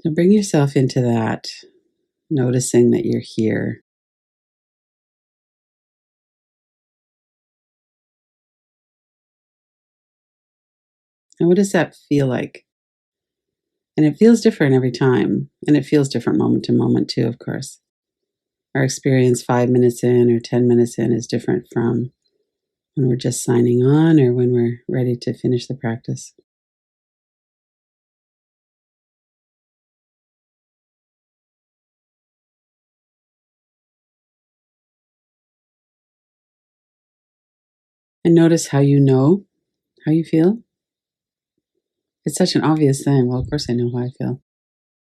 So bring yourself into that, noticing that you're here. And what does that feel like? And it feels different every time. And it feels different moment to moment, too, of course. Our experience 5 minutes in or 10 minutes in is different from when we're just signing on or when we're ready to finish the practice. And notice how you know how you feel. It's such an obvious thing. Well, of course, I know how I feel.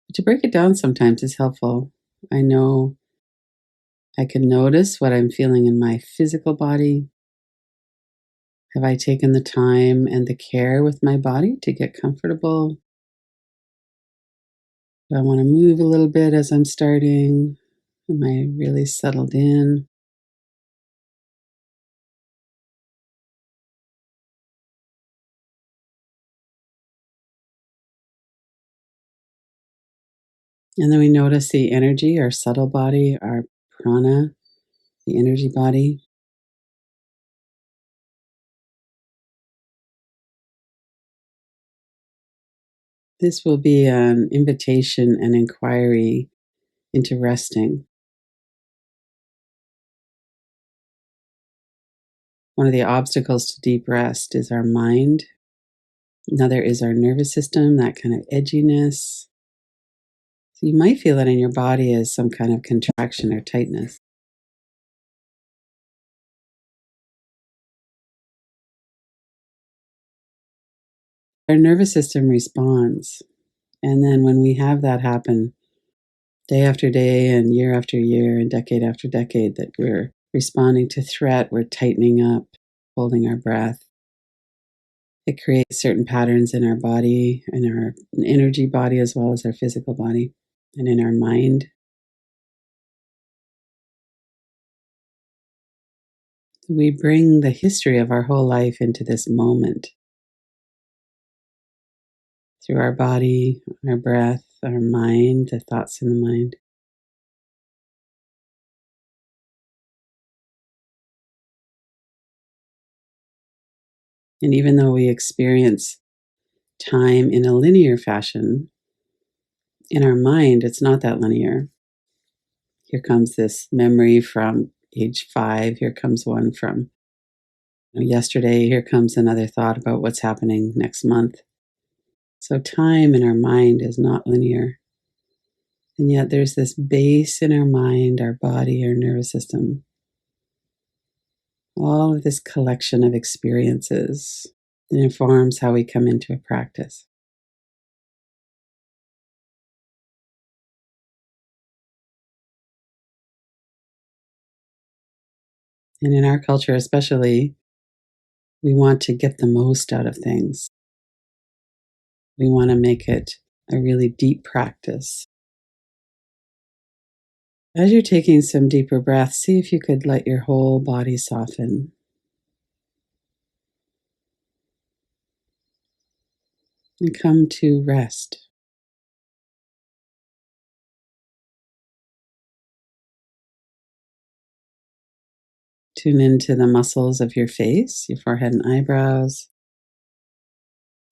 But to break it down sometimes is helpful. I know I can notice what I'm feeling in my physical body. Have I taken the time and the care with my body to get comfortable? Do I want to move a little bit as I'm starting? Am I really settled in? And then we notice the energy, our subtle body, our prana, the energy body. This will be an invitation and inquiry into resting. One of the obstacles to deep rest is our mind. Another is our nervous system, that kind of edginess. So you might feel it in your body as some kind of contraction or tightness. Our nervous system responds. And then when we have that happen day after day and year after year and decade after decade, that we're responding to threat, we're tightening up, holding our breath. It creates certain patterns in our body, in our energy body, as well as our physical body, and in our mind. We bring the history of our whole life into this moment through our body, our breath, our mind, the thoughts in the mind. And even though we experience time in a linear fashion, in our mind, it's not that linear. Here comes this memory from age 5. Here comes one from yesterday. Here comes another thought about what's happening next month. So, time in our mind is not linear. And yet, there's this base in our mind, our body, our nervous system, all of this collection of experiences that informs how we come into a practice. And in our culture, especially, we want to get the most out of things. We want to make it a really deep practice. As you're taking some deeper breaths, see if you could let your whole body soften and come to rest. Tune into the muscles of your face, your forehead and eyebrows,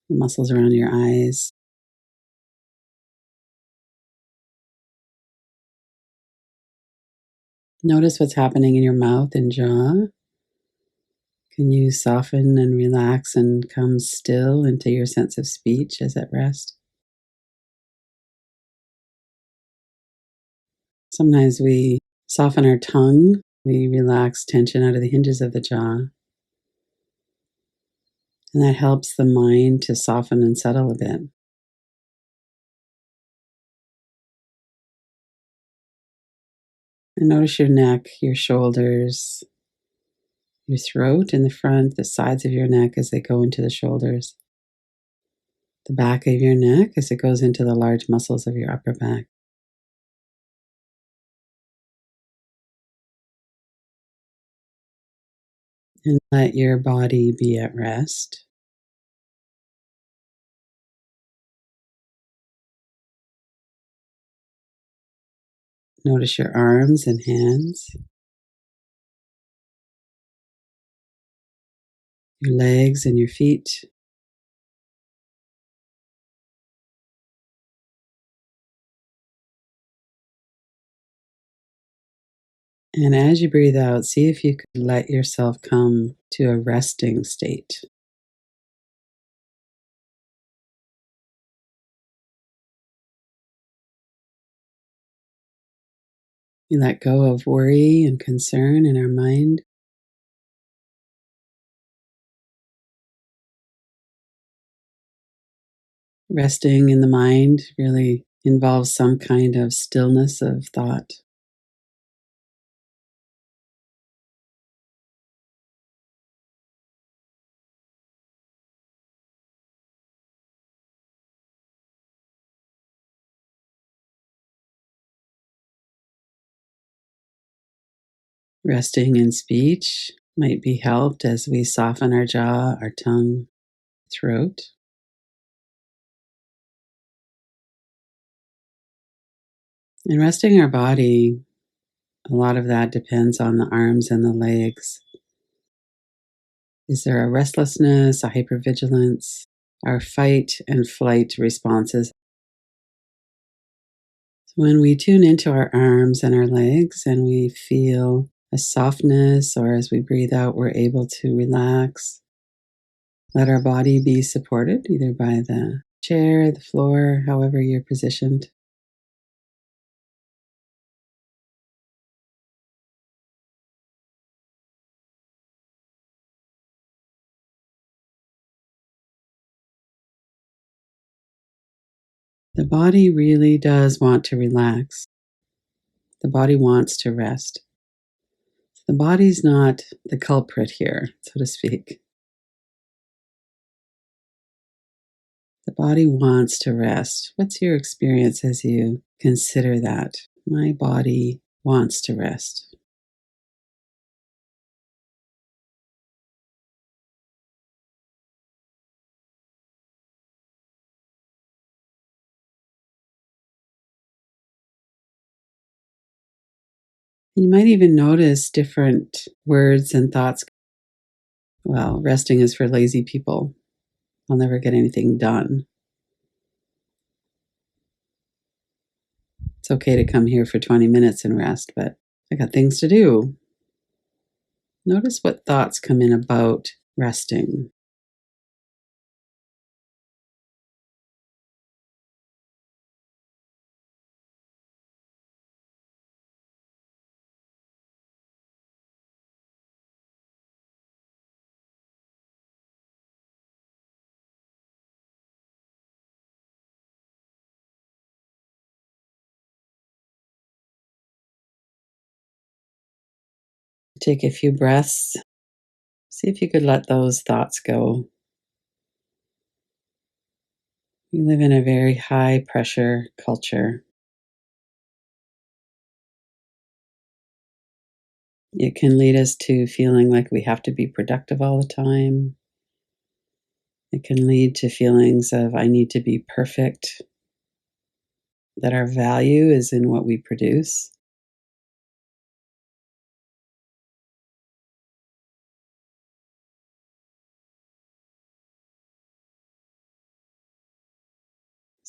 the muscles around your eyes. Notice what's happening in your mouth and jaw. Can you soften and relax and come still into your sense of speech as at rest? Sometimes we soften our tongue, we relax tension out of the hinges of the jaw, and that helps the mind to soften and settle a bit. And notice your neck, your shoulders, your throat in the front, the sides of your neck as they go into the shoulders, the back of your neck as it goes into the large muscles of your upper back. And let your body be at rest. Notice your arms and hands, your legs and your feet. And as you breathe out, see if you could let yourself come to a resting state. You let go of worry and concern in our mind. Resting in the mind really involves some kind of stillness of thought. Resting in speech might be helped as we soften our jaw, our tongue, throat. And resting our body, a lot of that depends on the arms and the legs. Is there a restlessness, a hypervigilance, our fight and flight responses? So when we tune into our arms and our legs and we feel a softness, or as we breathe out, we're able to relax, let our body be supported either by the chair, the floor, however you're positioned. The body really does want to relax. The body wants to rest. The body's not the culprit here, so to speak. The body wants to rest. What's your experience as you consider that? My body wants to rest. You might even notice different words and thoughts. Well, resting is for lazy people. I'll never get anything done. It's okay to come here for 20 minutes and rest, but I got things to do. Notice what thoughts come in about resting. Take a few breaths. See if you could let those thoughts go. We live in a very high pressure culture. It can lead us to feeling like we have to be productive all the time. It can lead to feelings of, I need to be perfect, that our value is in what we produce.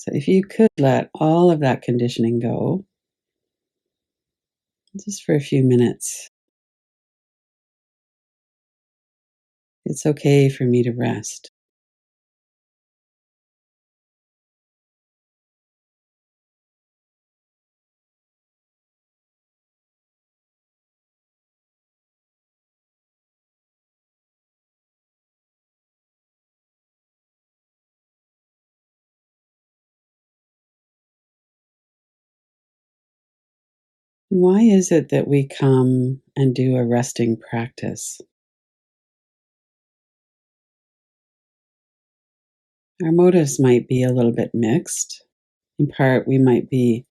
So, if you could let all of that conditioning go, just for a few minutes, it's okay for me to rest. Why is it that we come and do a resting practice? Our motives might be a little bit mixed. In part, we might be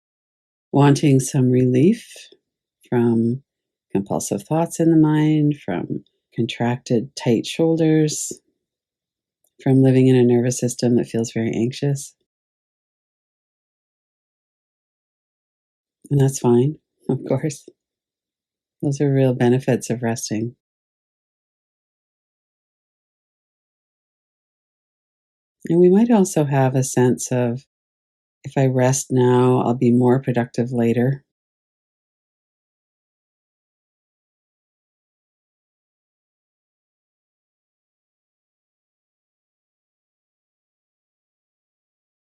wanting some relief from compulsive thoughts in the mind, from contracted, tight shoulders, from living in a nervous system that feels very anxious. And that's fine. Of course, those are real benefits of resting. And we might also have a sense of if I rest now, I'll be more productive later.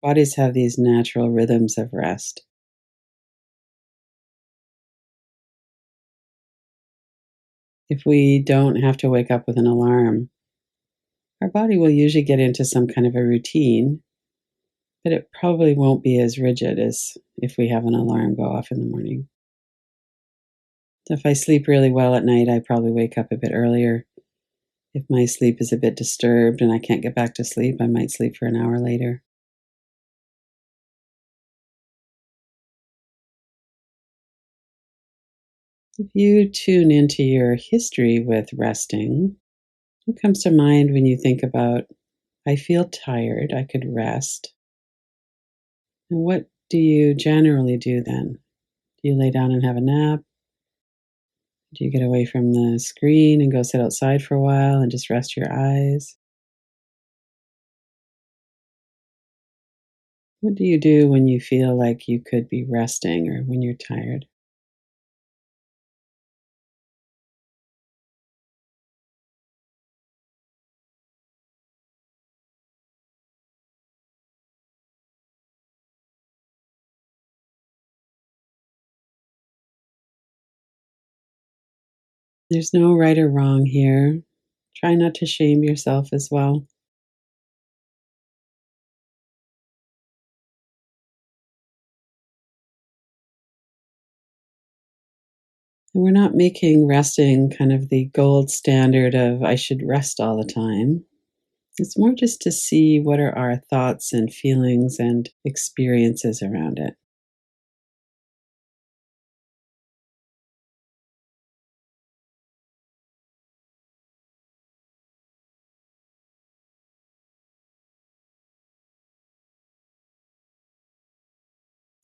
Bodies have these natural rhythms of rest. If we don't have to wake up with an alarm, our body will usually get into some kind of a routine, but it probably won't be as rigid as if we have an alarm go off in the morning. So if I sleep really well at night, I probably wake up a bit earlier. If my sleep is a bit disturbed and I can't get back to sleep, I might sleep for an hour later. If you tune into your history with resting, what comes to mind when you think about, I feel tired, I could rest? And what do you generally do then? Do you lay down and have a nap? Do you get away from the screen and go sit outside for a while and just rest your eyes? What do you do when you feel like you could be resting or when you're tired? There's no right or wrong here. Try not to shame yourself as well. And we're not making resting kind of the gold standard of I should rest all the time. It's more just to see what are our thoughts and feelings and experiences around it.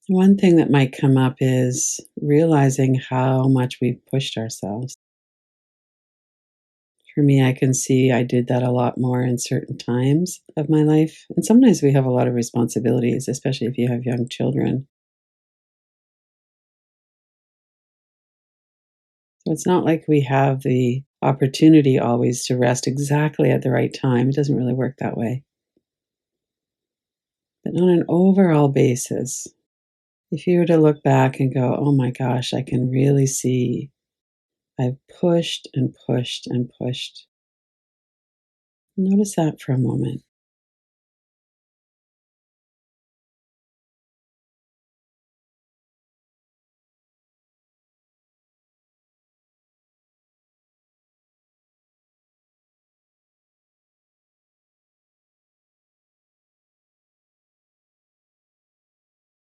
One thing that might come up is realizing how much we've pushed ourselves. For me, I can see I did that a lot more in certain times of my life. And sometimes we have a lot of responsibilities, especially if you have young children. So it's not like we have the opportunity always to rest exactly at the right time. It doesn't really work that way. But on an overall basis, if you were to look back and go, oh my gosh, I can really see I've pushed and pushed and pushed. Notice that for a moment.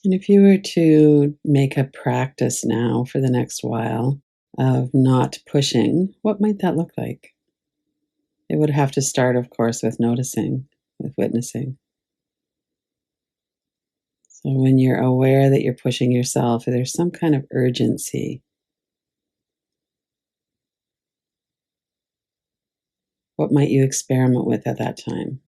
And if you were to make a practice now for the next while of not pushing, what might that look like? It would have to start, of course, with noticing, with witnessing. So when you're aware that you're pushing yourself, there's some kind of urgency. What might you experiment with at that time?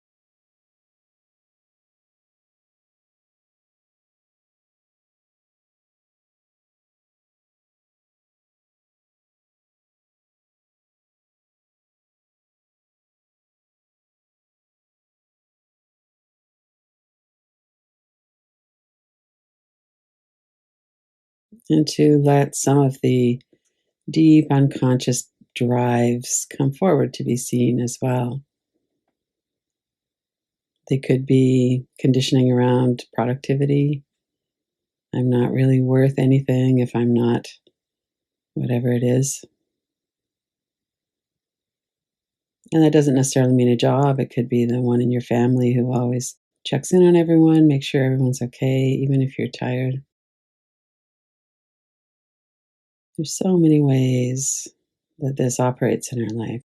And to let some of the deep unconscious drives come forward to be seen as well. They could be conditioning around productivity. I'm not really worth anything if I'm not whatever it is. And that doesn't necessarily mean a job. It could be the one in your family who always checks in on everyone, makes sure everyone's okay, even if you're tired. There's so many ways that this operates in our life.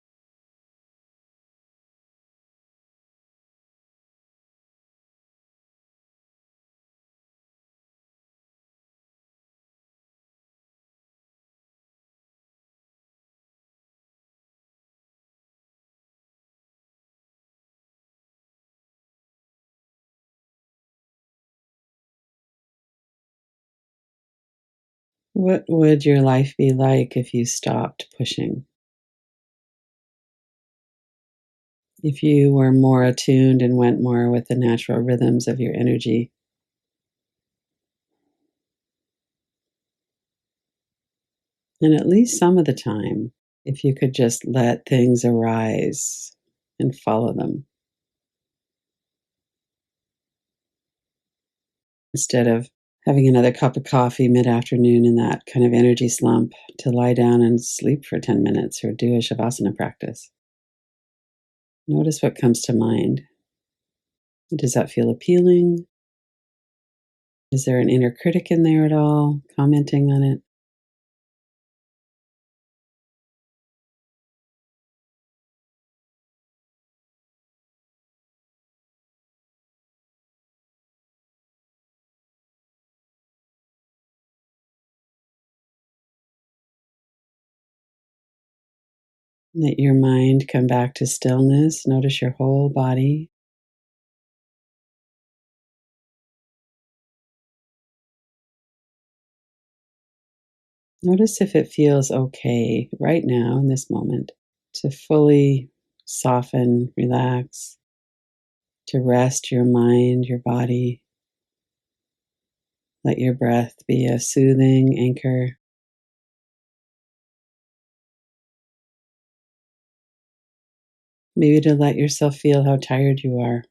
What would your life be like if you stopped pushing? If you were more attuned and went more with the natural rhythms of your energy, and at least some of the time, if you could just let things arise and follow them instead of having another cup of coffee mid afternoon in that kind of energy slump to lie down and sleep for 10 minutes or do a shavasana practice. Notice what comes to mind. Does that feel appealing? Is there an inner critic in there at all commenting on it? Let your mind come back to stillness. Notice your whole body. Notice if it feels okay right now in this moment to fully soften, relax, to rest your mind, your body. Let your breath be a soothing anchor. Maybe to let yourself feel how tired you are.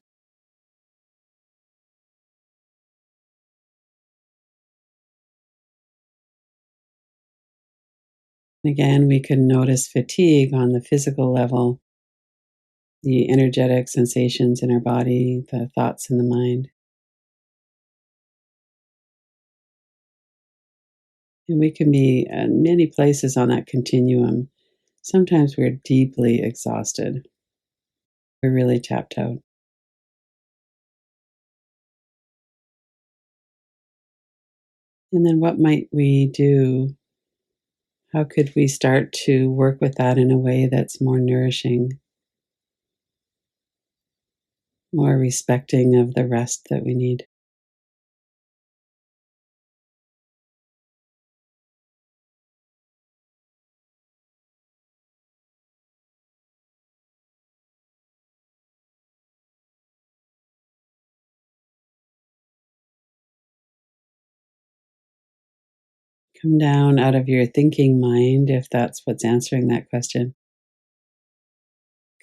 Again, we can notice fatigue on the physical level, the energetic sensations in our body, the thoughts in the mind. And we can be at many places on that continuum. Sometimes we're deeply exhausted. We're really tapped out. And then what might we do? How could we start to work with that in a way that's more nourishing, more respecting of the rest that we need? Come down out of your thinking mind, if that's what's answering that question.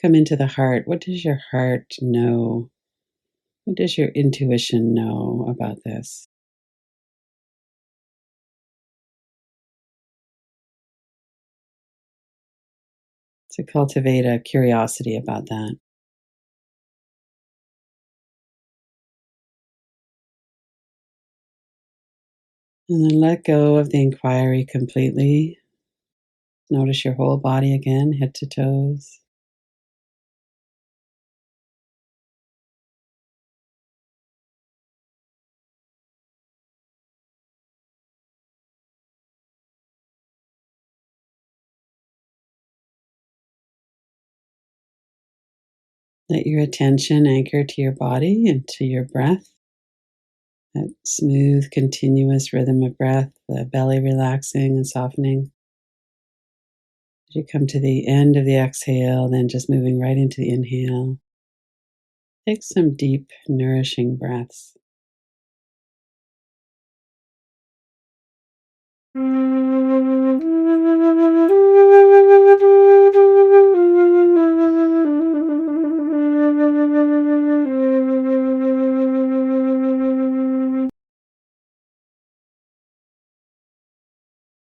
Come into the heart. What does your heart know? What does your intuition know about this? To cultivate a curiosity about that. And then let go of the inquiry completely. Notice your whole body again, head to toes. Let your attention anchor to your body and to your breath. That smooth, continuous rhythm of breath, the belly relaxing and softening. As you come to the end of the exhale, then just moving right into the inhale. Take some deep, nourishing breaths.